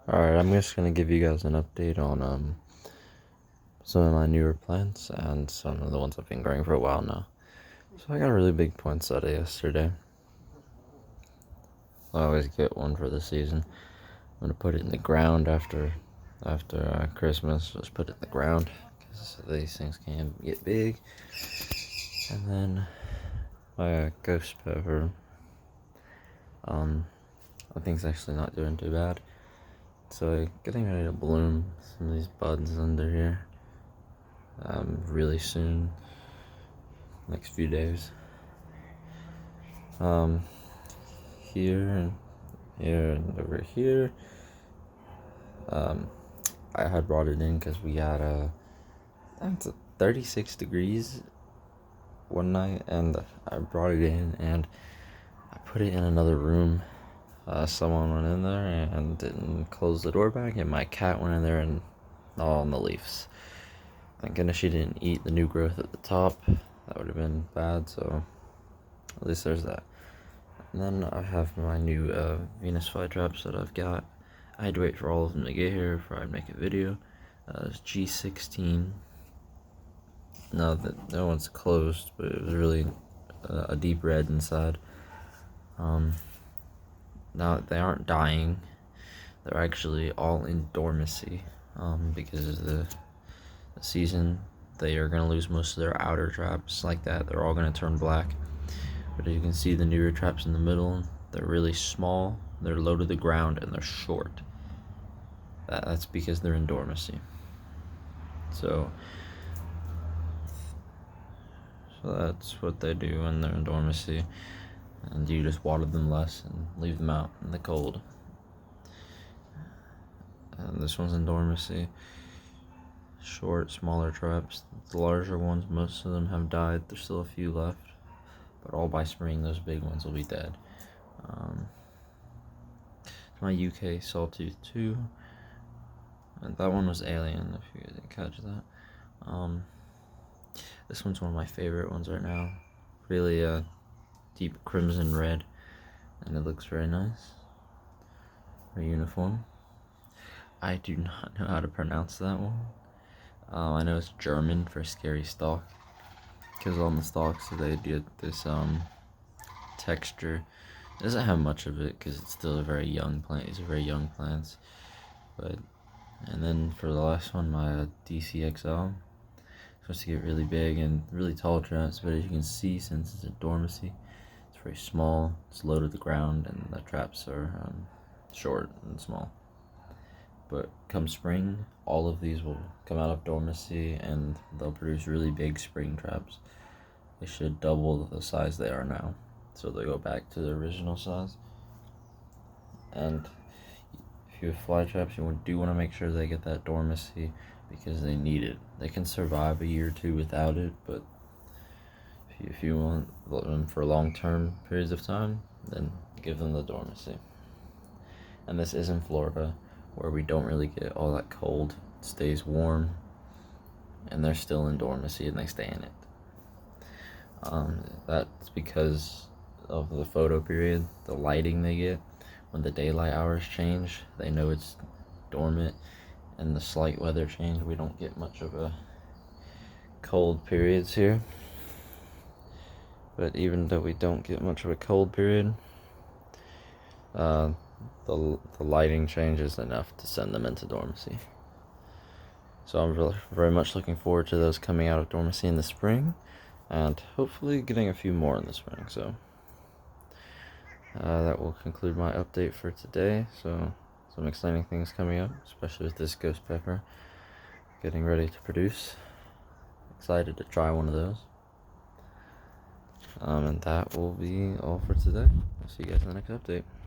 Alright, I'm just gonna give you guys an update on some of my newer plants and some of the ones I've been growing for a while now. So I got a really big poinsettia yesterday. I always get one for the season. I'm gonna put it in the ground after Christmas. Just put it in the ground because these things can get big. And then my ghost pepper. I think it's actually not doing too bad. So getting ready to bloom some of these buds under here really soon, next few days. Here and here and over here. I had brought it in because we had it's 36 degrees one night, and I brought it in and I put it in another room. Someone went in there and didn't close the door back, and my cat went in there and all on the leaves. Thank goodness she didn't eat the new growth at the top. That would have been bad, so at least there's that. And then I have my new Venus flytraps that I've got. I had to wait for all of them to get here before I'd make a video. It's G16. No, that one's closed, but it was really a deep red inside. Now they aren't dying. They're actually all in dormancy because of the season. They are going to lose most of their outer traps like that. They're all going to turn black. But as you can see, the newer traps in the middle, they're really small, they're low to the ground, and they're short. That's because they're in dormancy. So that's what they do when they're in dormancy. And you just water them less and leave them out in the cold. And this one's in dormancy. Short, smaller traps. The larger ones, most of them have died. There's still a few left. But all by spring, those big ones will be dead. My UK Sawtooth 2. And that one was Alien, if you didn't catch that. This one's one of my favorite ones right now. Really deep crimson red. And it looks very nice. Very uniform. I do not know how to pronounce that one. I know it's German for scary stalk. Because on the stalks they get this texture. It doesn't have much of it because it's still a very young plant. These are very young plants. And then for the last one, my DCXL. Supposed to get really big and really tall traps, but as you can see, since it's in dormancy, it's very small. It's low to the ground, and the traps are short and small. But come spring, all of these will come out of dormancy and they'll produce really big spring traps. They should double the size they are now, so they go back to their original size. And if you have fly traps, you do want to make sure they get that dormancy because they need it. They can survive a year or two without it, but if you want them for long-term periods of time, then give them the dormancy. And this is in Florida, where we don't really get all that cold. It stays warm, and they're still in dormancy, and they stay in it. That's because of the photo period, the lighting they get. When the daylight hours change, they know it's dormant, and the slight weather change, we don't get much of a cold periods here. But even though we don't get much of a cold period, the lighting change is enough to send them into dormancy. So I'm very much looking forward to those coming out of dormancy in the spring, and hopefully getting a few more in the spring. So that will conclude my update for today. So some exciting things coming up, especially with this ghost pepper getting ready to produce. Excited to try one of those. And that will be all for today. I'll see you guys in the next update.